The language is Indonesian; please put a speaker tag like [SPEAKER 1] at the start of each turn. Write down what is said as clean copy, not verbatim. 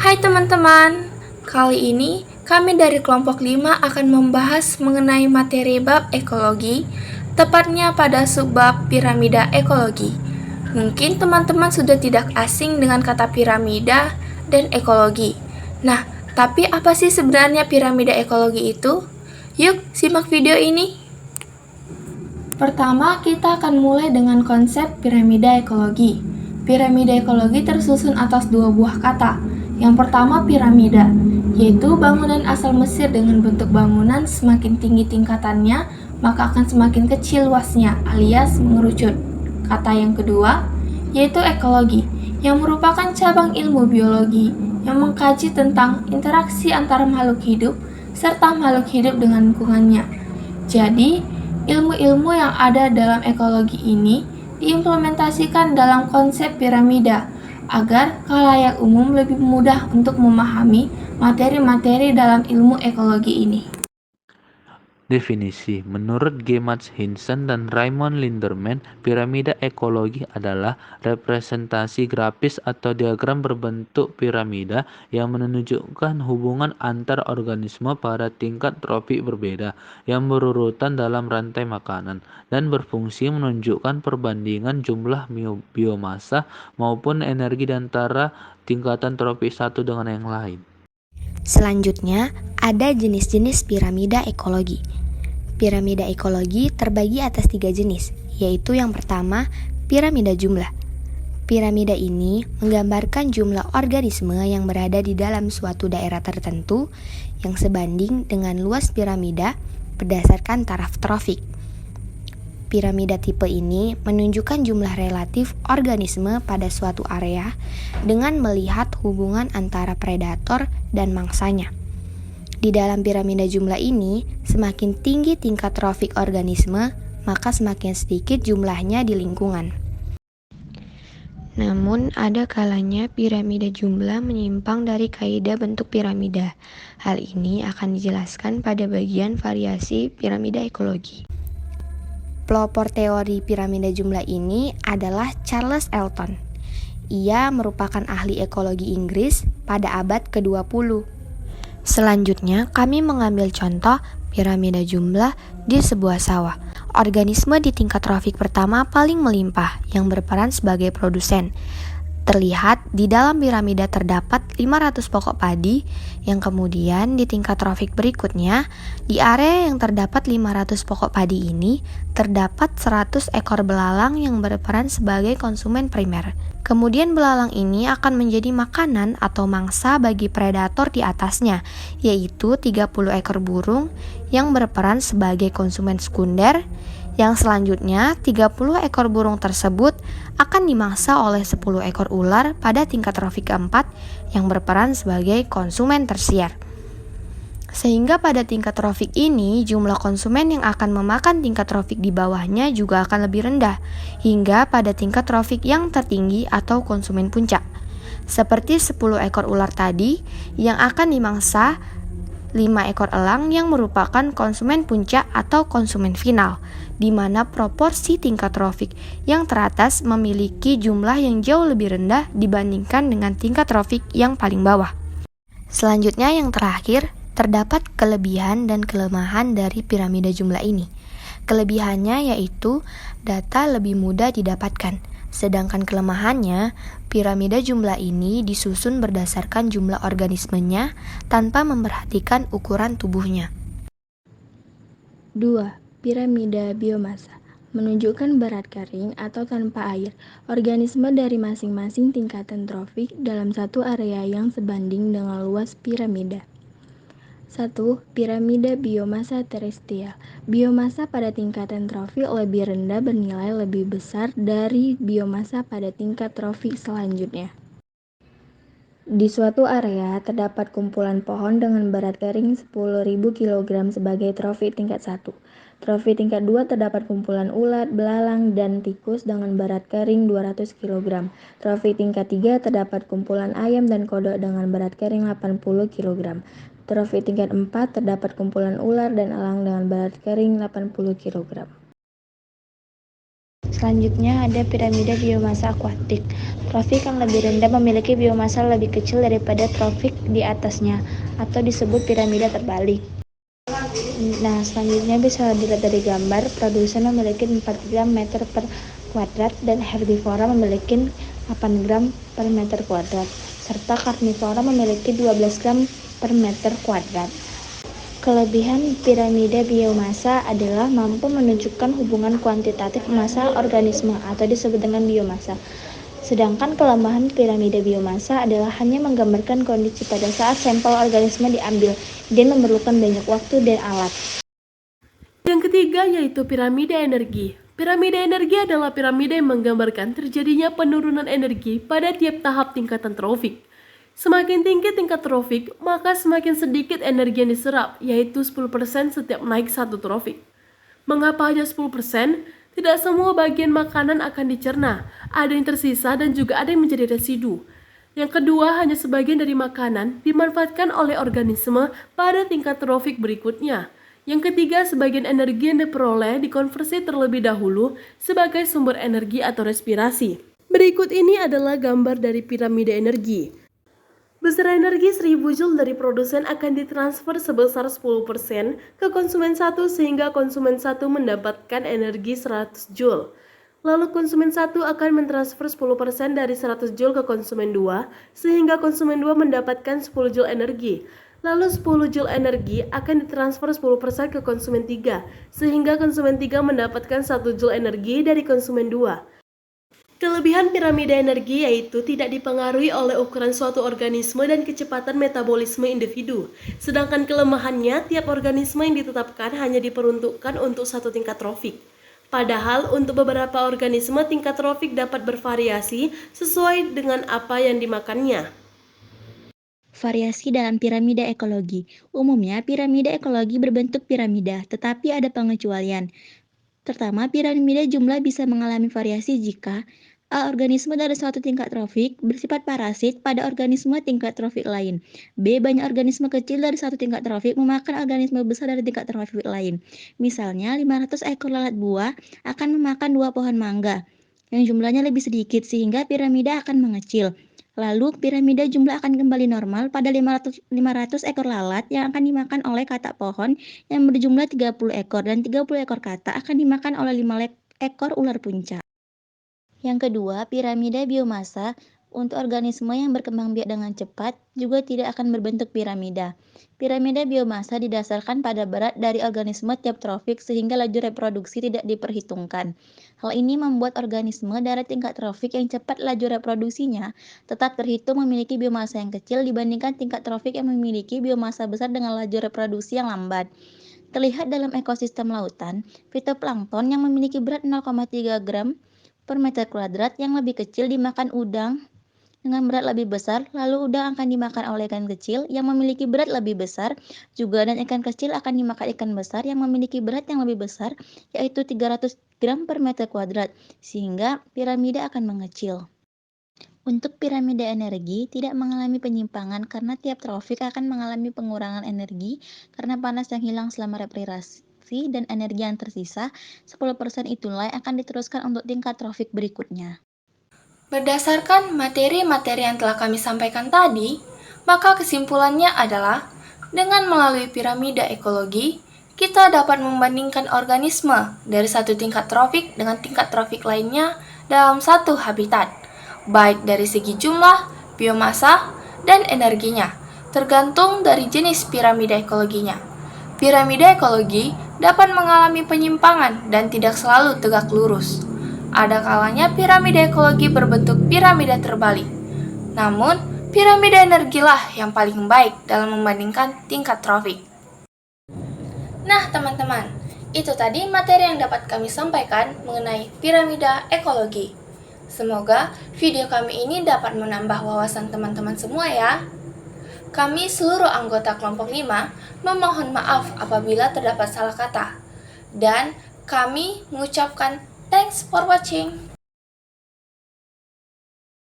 [SPEAKER 1] Hai teman-teman, kali ini kami dari kelompok 5 akan membahas mengenai materi bab ekologi, tepatnya pada subbab piramida ekologi. Mungkin teman-teman sudah tidak asing dengan kata piramida dan ekologi. Nah, tapi apa sih sebenarnya piramida ekologi itu? Yuk, simak video ini. Pertama, kita akan mulai dengan konsep piramida ekologi. Piramida ekologi tersusun atas dua buah kata. Yang pertama piramida, yaitu bangunan asal Mesir dengan bentuk bangunan semakin tinggi tingkatannya, maka akan semakin kecil luasnya alias mengerucut. Kata yang kedua, yaitu ekologi, yang merupakan cabang ilmu biologi yang mengkaji tentang interaksi antara makhluk hidup serta makhluk hidup dengan lingkungannya. Jadi, ilmu-ilmu yang ada dalam ekologi ini diimplementasikan dalam konsep piramida agar khalayak umum lebih mudah untuk memahami materi-materi dalam ilmu ekologi ini.
[SPEAKER 2] Definisi: menurut G. Mads Hansen dan Raymond Linderman, piramida ekologi adalah representasi grafis atau diagram berbentuk piramida yang menunjukkan hubungan antar organisme pada tingkat trofik berbeda yang berurutan dalam rantai makanan dan berfungsi menunjukkan perbandingan jumlah biomasa maupun energi di antara tingkatan trofik satu dengan yang lain.
[SPEAKER 3] Selanjutnya, ada jenis-jenis piramida ekologi. Piramida ekologi terbagi atas 3 jenis, yaitu yang pertama, piramida jumlah. Piramida ini menggambarkan jumlah organisme yang berada di dalam suatu daerah tertentu yang sebanding dengan luas piramida berdasarkan taraf trofik. Piramida tipe ini menunjukkan jumlah relatif organisme pada suatu area dengan melihat hubungan antara predator dan mangsanya. Di dalam piramida jumlah ini, semakin tinggi tingkat trofik organisme, maka semakin sedikit jumlahnya di lingkungan. Namun, ada kalanya piramida jumlah menyimpang dari kaidah bentuk piramida. Hal ini akan dijelaskan pada bagian variasi piramida ekologi. Pelopor teori piramida jumlah ini adalah Charles Elton. Ia merupakan ahli ekologi Inggris pada abad ke-20. Selanjutnya, kami mengambil contoh piramida jumlah di sebuah sawah. Organisme di tingkat trofik pertama paling melimpah yang berperan sebagai produsen. Terlihat di dalam piramida terdapat 500 pokok padi yang kemudian di tingkat trofik berikutnya, di area yang terdapat 500 pokok padi ini, terdapat 100 ekor belalang yang berperan sebagai konsumen primer. Kemudian belalang ini akan menjadi makanan atau mangsa bagi predator di atasnya, yaitu 30 ekor burung yang berperan sebagai konsumen sekunder. Yang selanjutnya, 30 ekor burung tersebut akan dimangsa oleh 10 ekor ular pada tingkat trofik keempat yang berperan sebagai konsumen tersier. Sehingga pada tingkat trofik ini, jumlah konsumen yang akan memakan tingkat trofik di bawahnya juga akan lebih rendah, hingga pada tingkat trofik yang tertinggi atau konsumen puncak. Seperti 10 ekor ular tadi yang akan dimangsa 5 ekor elang yang merupakan konsumen puncak atau konsumen final, di mana proporsi tingkat trofik yang teratas memiliki jumlah yang jauh lebih rendah dibandingkan dengan tingkat trofik yang paling bawah. Selanjutnya yang terakhir, terdapat kelebihan dan kelemahan dari piramida jumlah ini. Kelebihannya yaitu data lebih mudah didapatkan. Sedangkan kelemahannya, piramida jumlah ini disusun berdasarkan jumlah organismenya tanpa memperhatikan ukuran tubuhnya.
[SPEAKER 4] 2. Piramida biomasa menunjukkan berat kering atau tanpa air organisme dari masing-masing tingkatan trofik dalam satu area yang sebanding dengan luas piramida. 1. Piramida biomasa terestrial. Biomasa pada tingkatan trofik lebih rendah bernilai lebih besar dari biomasa pada tingkat trofik selanjutnya. Di suatu area terdapat kumpulan pohon dengan berat kering 10.000 kg sebagai trofik tingkat 1. Trofik tingkat 2 terdapat kumpulan ulat, belalang, dan tikus dengan berat kering 200 kg. Trofik tingkat 3 terdapat kumpulan ayam dan kodok dengan berat kering 80 kg. Trofik tingkat 4 terdapat kumpulan ular dan elang dengan berat kering 80 kg.
[SPEAKER 3] Selanjutnya ada piramida biomasa akuatik. Trofik yang lebih rendah memiliki biomasa lebih kecil daripada trofik di atasnya, atau disebut piramida terbalik. Nah, selanjutnya bisa dilihat dari gambar, produsen memiliki 4 gram meter per kuadrat dan herbivora memiliki 8 gram per meter kuadrat, serta karnivora memiliki 12 gram per meter kuadrat. Kelebihan piramida biomasa adalah mampu menunjukkan hubungan kuantitatif massa organisme atau disebut dengan biomasa. Sedangkan kelemahan piramida biomasa adalah hanya menggambarkan kondisi pada saat sampel organisme diambil dan memerlukan banyak waktu dan alat.
[SPEAKER 5] Yang ketiga yaitu piramida energi. Piramida energi adalah piramida yang menggambarkan terjadinya penurunan energi pada tiap tahap tingkatan trofik. Semakin tinggi tingkat trofik, maka semakin sedikit energi yang diserap, yaitu 10% setiap naik satu trofik. Mengapa hanya 10%? Tidak semua bagian makanan akan dicerna, ada yang tersisa dan juga ada yang menjadi residu. Yang kedua, hanya sebagian dari makanan dimanfaatkan oleh organisme pada tingkat trofik berikutnya. Yang ketiga, sebagian energi yang diperoleh dikonversi terlebih dahulu sebagai sumber energi atau respirasi. Berikut ini adalah gambar dari piramida energi. Besar energi 1000 Joule dari produsen akan ditransfer sebesar 10% ke konsumen 1 sehingga konsumen 1 mendapatkan energi 100 Joule. Lalu konsumen 1 akan mentransfer 10% dari 100 Joule ke konsumen 2 sehingga konsumen 2 mendapatkan 10 Joule energi. Lalu 10 Joule energi akan ditransfer 10% ke konsumen 3 sehingga konsumen 3 mendapatkan 1 Joule energi dari konsumen 2. Kelebihan piramida energi yaitu tidak dipengaruhi oleh ukuran suatu organisme dan kecepatan metabolisme individu. Sedangkan kelemahannya, tiap organisme yang ditetapkan hanya diperuntukkan untuk satu tingkat trofik. Padahal untuk beberapa organisme tingkat trofik dapat bervariasi sesuai dengan apa yang dimakannya.
[SPEAKER 4] Variasi dalam piramida ekologi. Umumnya, piramida ekologi berbentuk piramida, tetapi ada pengecualian. Pertama, piramida jumlah bisa mengalami variasi jika A. Organisme dari suatu tingkat trofik bersifat parasit pada organisme tingkat trofik lain. B. Banyak organisme kecil dari satu tingkat trofik memakan organisme besar dari tingkat trofik lain. Misalnya, 500 ekor lalat buah akan memakan 2 pohon mangga, yang jumlahnya lebih sedikit sehingga piramida akan mengecil. Lalu, piramida jumlah akan kembali normal pada 500 ekor lalat yang akan dimakan oleh katak pohon yang berjumlah 30 ekor dan 30 ekor katak akan dimakan oleh 5 ekor ular puncak. Yang kedua, piramida biomasa untuk organisme yang berkembang biak dengan cepat juga tidak akan berbentuk piramida. Piramida biomasa didasarkan pada berat dari organisme tiap trofik sehingga laju reproduksi tidak diperhitungkan. Hal ini membuat organisme dari tingkat trofik yang cepat laju reproduksinya tetap terhitung memiliki biomasa yang kecil dibandingkan tingkat trofik yang memiliki biomasa besar dengan laju reproduksi yang lambat. Terlihat dalam ekosistem lautan, fitoplankton yang memiliki berat 0,3 gram per meter kuadrat yang lebih kecil dimakan udang dengan berat lebih besar, lalu udang akan dimakan oleh ikan kecil yang memiliki berat lebih besar juga, dan ikan kecil akan dimakan ikan besar yang memiliki berat yang lebih besar, yaitu 300 gram per meter kuadrat, sehingga piramida akan mengecil. Untuk piramida energi tidak mengalami penyimpangan karena tiap trofik akan mengalami pengurangan energi karena panas yang hilang selama respirasi dan energi yang tersisa 10% itulah yang akan diteruskan untuk tingkat trofik berikutnya.
[SPEAKER 1] Berdasarkan materi-materi yang telah kami sampaikan tadi, maka kesimpulannya adalah dengan melalui piramida ekologi, kita dapat membandingkan organisme dari satu tingkat trofik dengan tingkat trofik lainnya dalam satu habitat, baik dari segi jumlah, biomasa, dan energinya, tergantung dari jenis piramida ekologinya. Piramida ekologi dapat mengalami penyimpangan dan tidak selalu tegak lurus. Ada kalanya piramida ekologi berbentuk piramida terbalik. Namun, piramida energilah yang paling baik dalam membandingkan tingkat trofik. Nah, teman-teman, itu tadi materi yang dapat kami sampaikan mengenai piramida ekologi. Semoga video kami ini dapat menambah wawasan teman-teman semua ya. Kami seluruh anggota kelompok 5 memohon maaf apabila terdapat salah kata. Dan kami mengucapkan thanks for watching.